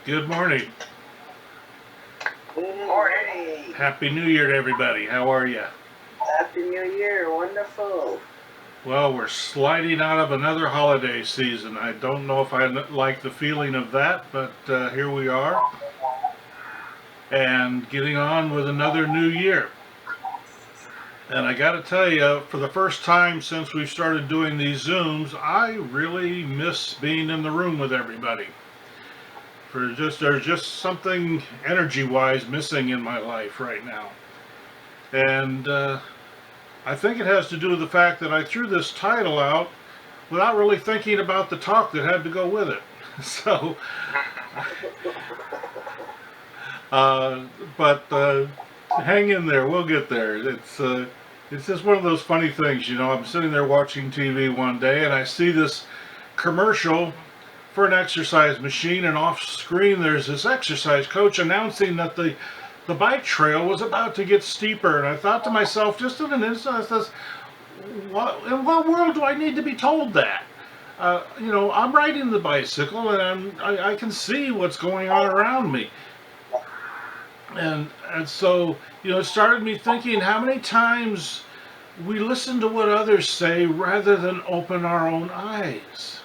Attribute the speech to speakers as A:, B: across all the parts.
A: Good morning.
B: Good morning.
A: Happy New Year to everybody. How are you?
B: Happy New Year. Wonderful.
A: Well, we're sliding out of another holiday season. I don't know if I like the feeling of that, but here we are, and getting on with another new year. And I got to tell you, for the first time since we started doing these Zooms, I really miss being in the room with everybody. There's just something energy-wise missing in my life right now, and I think it has to do with the fact that I threw this title out without really thinking about the talk that had to go with it. So, uh, but hang in there. We'll get there. It's just one of those funny things, you know. I'm sitting there watching TV one day, and I see this commercial for an exercise machine, and off screen there's this exercise coach announcing that the bike trail was about to get steeper. And I thought to myself, just in an instant, I says, in what world do I need to be told that? I'm riding the bicycle, and I can see what's going on around me. And so, it started me thinking how many times we listen to what others say rather than open our own eyes.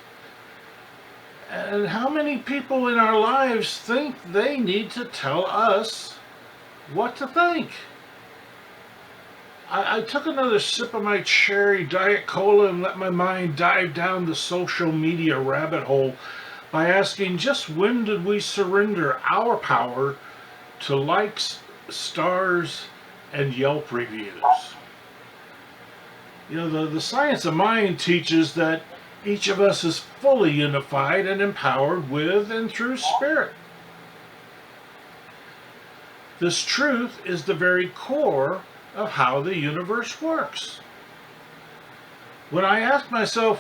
A: And how many people in our lives think they need to tell us what to think? I took another sip of my cherry Diet Cola and let my mind dive down the social media rabbit hole by asking, just when did we surrender our power to likes, stars, and Yelp reviews? The science of mind teaches that each of us is fully unified and empowered with and through spirit. This truth is the very core of how the universe works. When I ask myself,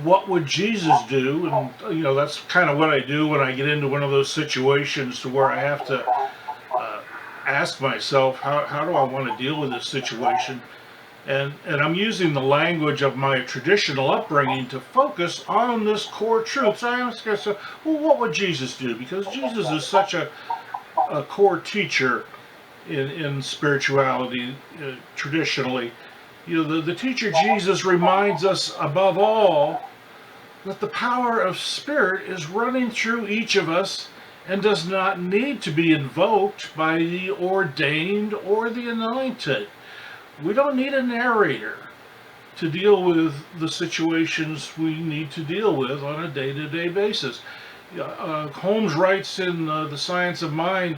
A: what would Jesus do? And, that's kind of what I do when I get into one of those situations to where I have to ask myself, how do I want to deal with this situation? And I'm using the language of my traditional upbringing to focus on this core truth. So I ask myself, well, what would Jesus do? Because Jesus is such a core teacher in spirituality traditionally. The teacher Jesus reminds us above all that the power of spirit is running through each of us and does not need to be invoked by the ordained or the anointed. We don't need a narrator to deal with the situations we need to deal with on a day-to-day basis. Holmes writes in The Science of Mind,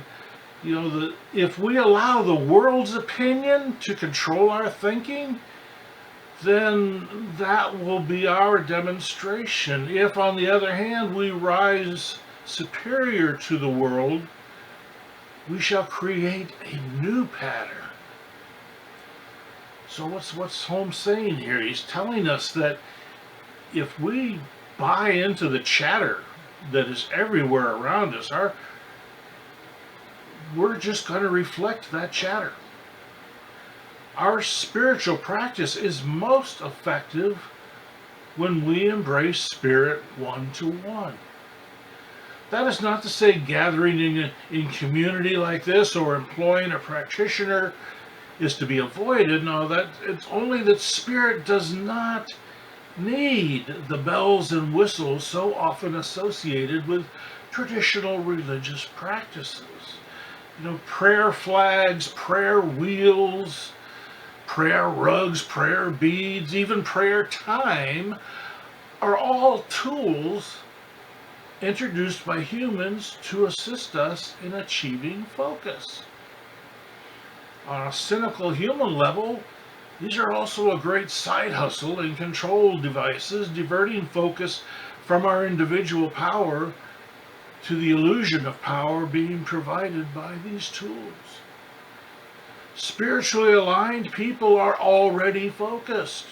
A: that if we allow the world's opinion to control our thinking, then that will be our demonstration. If, on the other hand, we rise superior to the world, we shall create a new pattern. So what's Holmes saying here? He's telling us that if we buy into the chatter that is everywhere around us, we're just going to reflect that chatter. Our spiritual practice is most effective when we embrace spirit one-to-one. That is not to say gathering in community like this or employing a practitioner is to be avoided. No, that it's only that spirit does not need the bells and whistles so often associated with traditional religious practices. Prayer flags, prayer wheels, prayer rugs, prayer beads, even prayer time are all tools introduced by humans to assist us in achieving focus. On a cynical human level, these are also a great side hustle and control devices, diverting focus from our individual power to the illusion of power being provided by these tools. Spiritually aligned people are already focused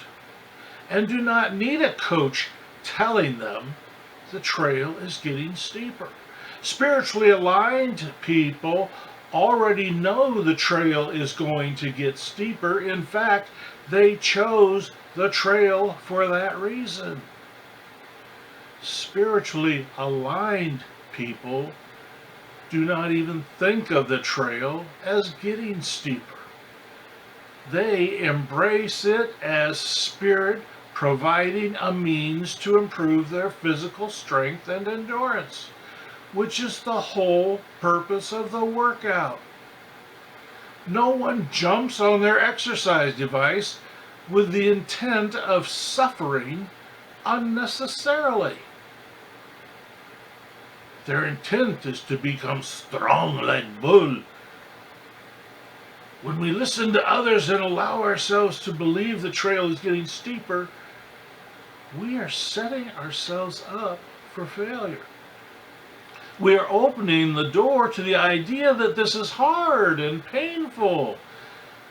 A: and do not need a coach telling them the trail is getting steeper. Spiritually aligned people already know the trail is going to get steeper. In fact, they chose the trail for that reason. Spiritually aligned people do not even think of the trail as getting steeper. They embrace it as Spirit providing a means to improve their physical strength and endurance, which is the whole purpose of the workout. No one jumps on their exercise device with the intent of suffering unnecessarily. Their intent is to become strong like bull. When we listen to others and allow ourselves to believe the trail is getting steeper, we are setting ourselves up for failure. We are opening the door to the idea that this is hard and painful.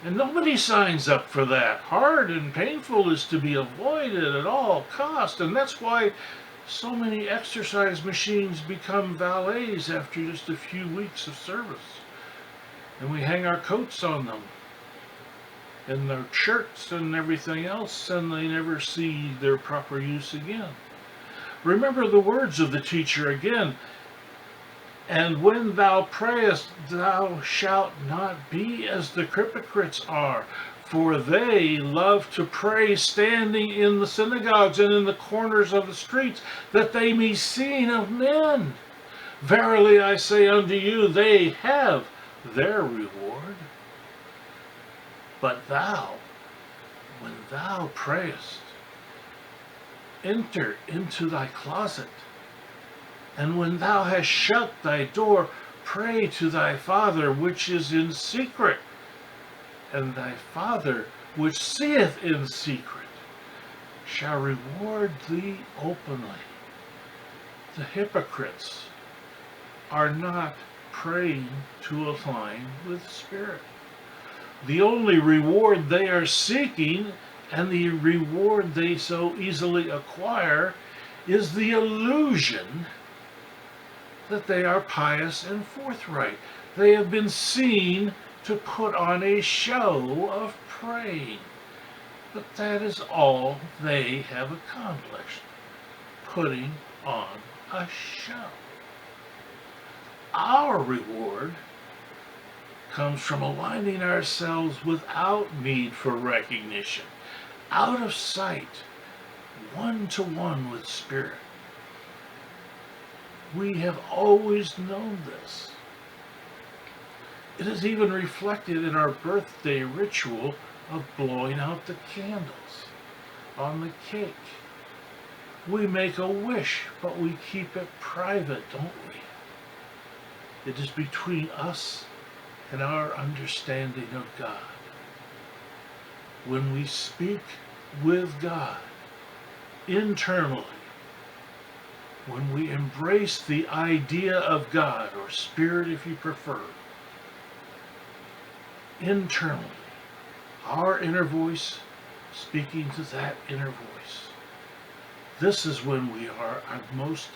A: And nobody signs up for that. Hard and painful is to be avoided at all costs. And that's why so many exercise machines become valets after just a few weeks of service. And we hang our coats on them and their shirts and everything else, and they never see their proper use again. Remember the words of the teacher again. And when thou prayest, thou shalt not be as the hypocrites are, for they love to pray standing in the synagogues and in the corners of the streets, that they be seen of men. Verily I say unto you, they have their reward. But thou, when thou prayest, enter into thy closet, and when thou hast shut thy door, pray to thy Father which is in secret, and thy Father which seeth in secret shall reward thee openly. The hypocrites are not praying to align with Spirit. The only reward they are seeking, and the reward they so easily acquire, is the illusion that they are pious and forthright. They have been seen to put on a show of praying. But that is all they have accomplished, putting on a show. Our reward comes from aligning ourselves without need for recognition, out of sight, one-to-one with Spirit. We have always known this. It is even reflected in our birthday ritual of blowing out the candles on the cake. We make a wish, but we keep it private, don't we? It is between us and our understanding of God. When we speak with God internally, when we embrace the idea of God, or Spirit if you prefer, internally, our inner voice speaking to that inner voice, this is when we are our most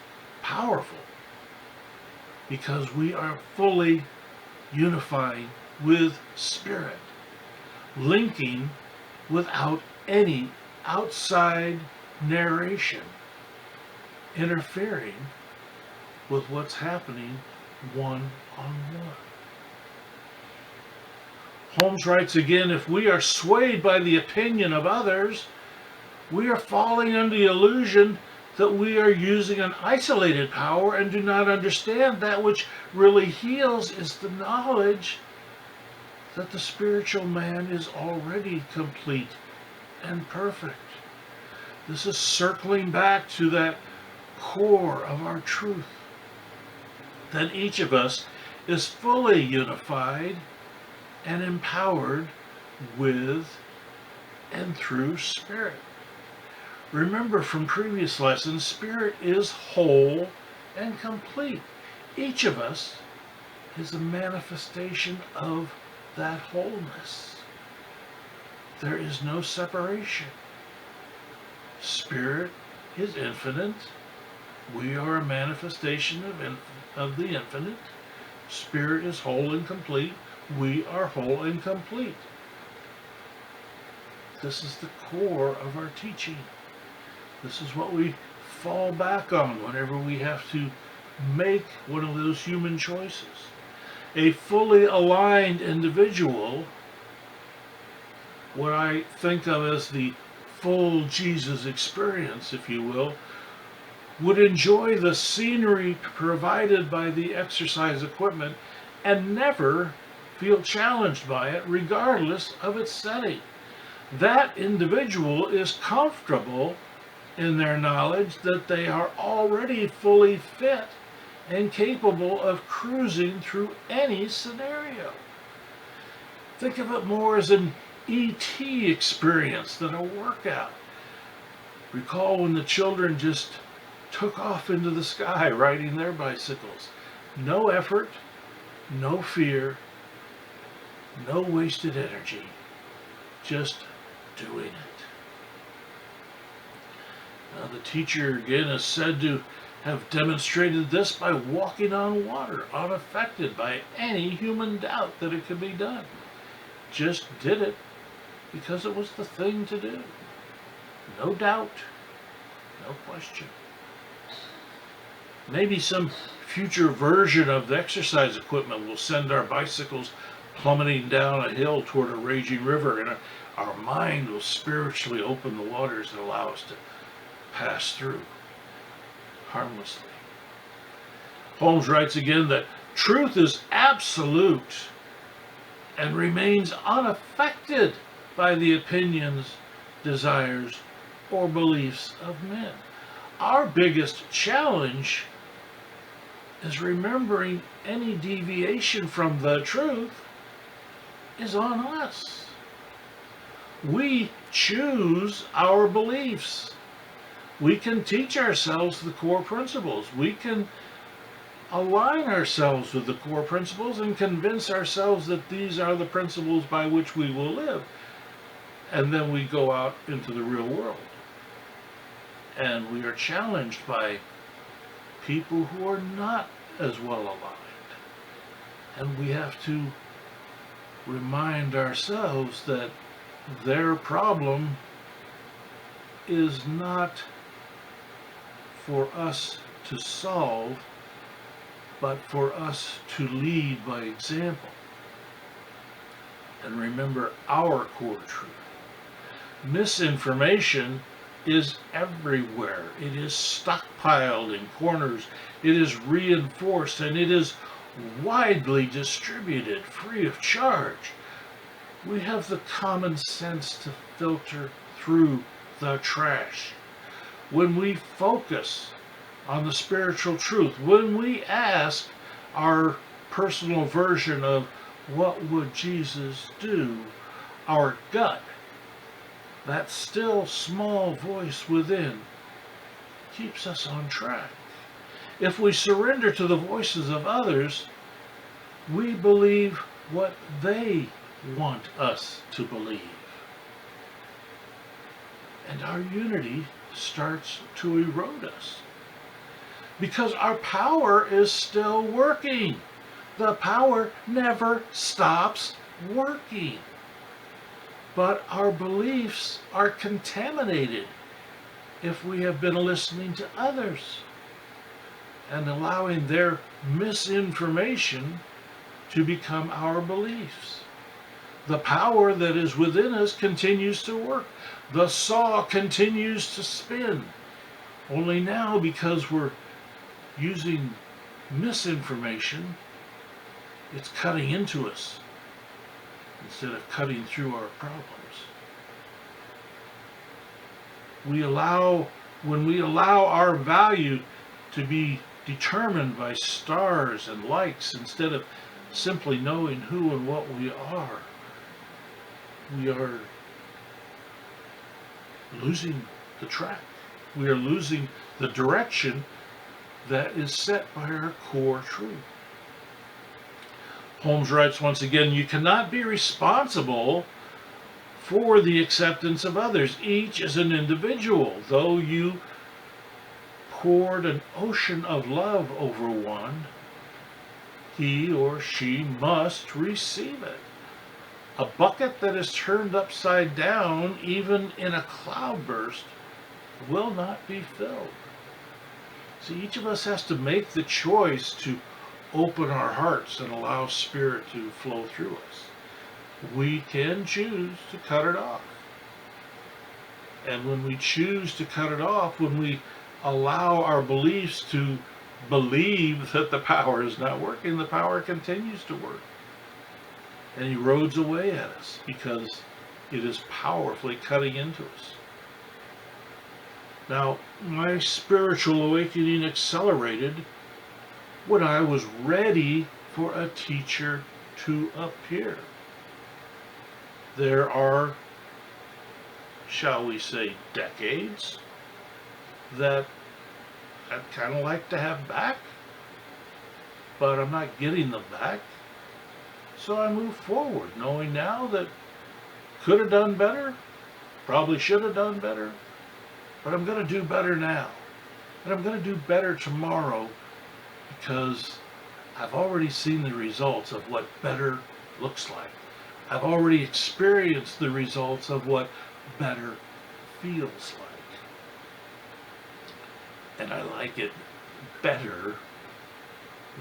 A: powerful, because we are fully unifying with Spirit, linking without any outside narration interfering with what's happening one-on-one. Holmes writes again, if we are swayed by the opinion of others, we are falling under the illusion that we are using an isolated power and do not understand that which really heals is the knowledge that the spiritual man is already complete and perfect. This is circling back to that core of our truth, that each of us is fully unified and empowered with and through Spirit. Remember from previous lessons, Spirit is whole and complete. Each of us is a manifestation of that wholeness. There is no separation. Spirit is infinite. We are a manifestation of the infinite. Spirit is whole and complete. We are whole and complete. This is the core of our teaching. This is what we fall back on whenever we have to make one of those human choices. A fully aligned individual, what I think of as the full Jesus experience, if you will, would enjoy the scenery provided by the exercise equipment and never feel challenged by it, regardless of its setting. That individual is comfortable in their knowledge that they are already fully fit and capable of cruising through any scenario. Think of it more as an ET experience than a workout. Recall when the children just took off into the sky riding their bicycles. No effort, no fear, no wasted energy, just doing it. Now, the teacher again is said to have demonstrated this by walking on water, unaffected by any human doubt that it could be done. Just did it because it was the thing to do. No doubt, no question. Maybe some future version of the exercise equipment will send our bicycles plummeting down a hill toward a raging river, and our mind will spiritually open the waters that allow us to pass through harmlessly. Holmes writes again that truth is absolute and remains unaffected by the opinions, desires, or beliefs of men. Our biggest challenge is remembering any deviation from the truth is on us. We choose our beliefs. We can teach ourselves the core principles. We can align ourselves with the core principles and convince ourselves that these are the principles by which we will live. And then we go out into the real world. And we are challenged by people who are not as well aligned. And we have to remind ourselves that their problem is not for us to solve, but for us to lead by example. And remember our core truth. Misinformation is everywhere. It is stockpiled in corners. It is reinforced, and it is widely distributed free of charge. We have the common sense to filter through the trash. When we focus on the spiritual truth, when we ask our personal version of what would Jesus do, our gut, that still small voice within, keeps us on track. If we surrender to the voices of others, we believe what they want us to believe. And our unity starts to erode us. Because our power is still working. The power never stops working. But our beliefs are contaminated if we have been listening to others and allowing their misinformation to become our beliefs. The power that is within us continues to work. The saw continues to spin. Only now, because we're using misinformation, it's cutting into us instead of cutting through our problems. When we allow our value to be determined by stars and likes instead of simply knowing who and what we are losing the track. We are losing the direction that is set by our core truth. Holmes writes once again, you cannot be responsible for the acceptance of others. Each is an individual. Though you poured an ocean of love over one, he or she must receive it. A bucket that is turned upside down, even in a cloudburst, will not be filled. See, each of us has to make the choice to open our hearts and allow Spirit to flow through us. We can choose to cut it off. And when we choose to cut it off, when we allow our beliefs to believe that the power is not working, the power continues to work. And erodes away at us because it is powerfully cutting into us. Now, my spiritual awakening accelerated when I was ready for a teacher to appear. There are, shall we say, decades that I'd kind of like to have back, but I'm not getting them back. So I move forward, knowing now that could have done better, probably should have done better, but I'm going to do better now. And I'm going to do better tomorrow because I've already seen the results of what better looks like. I've already experienced the results of what better feels like. And I like it better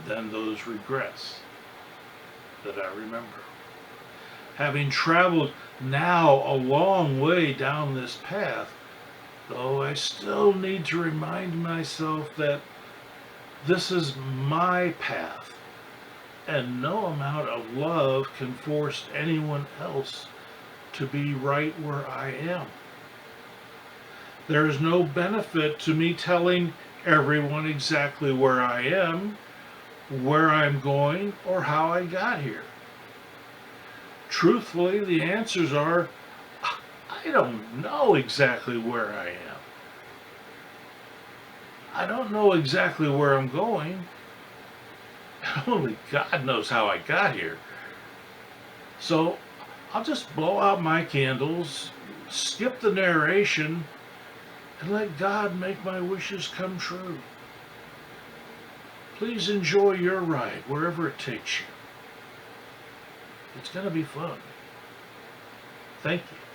A: than those regrets that I remember. Having traveled now a long way down this path, though I still need to remind myself that this is my path, and no amount of love can force anyone else to be right where I am. There is no benefit to me telling everyone exactly where I am, where I'm going, or how I got here. Truthfully, the answers are, I don't know exactly where I am. I don't know exactly where I'm going. Only God knows how I got here. So I'll just blow out my candles, skip the narration, and let God make my wishes come true. Please enjoy your ride wherever it takes you. It's going to be fun. Thank you.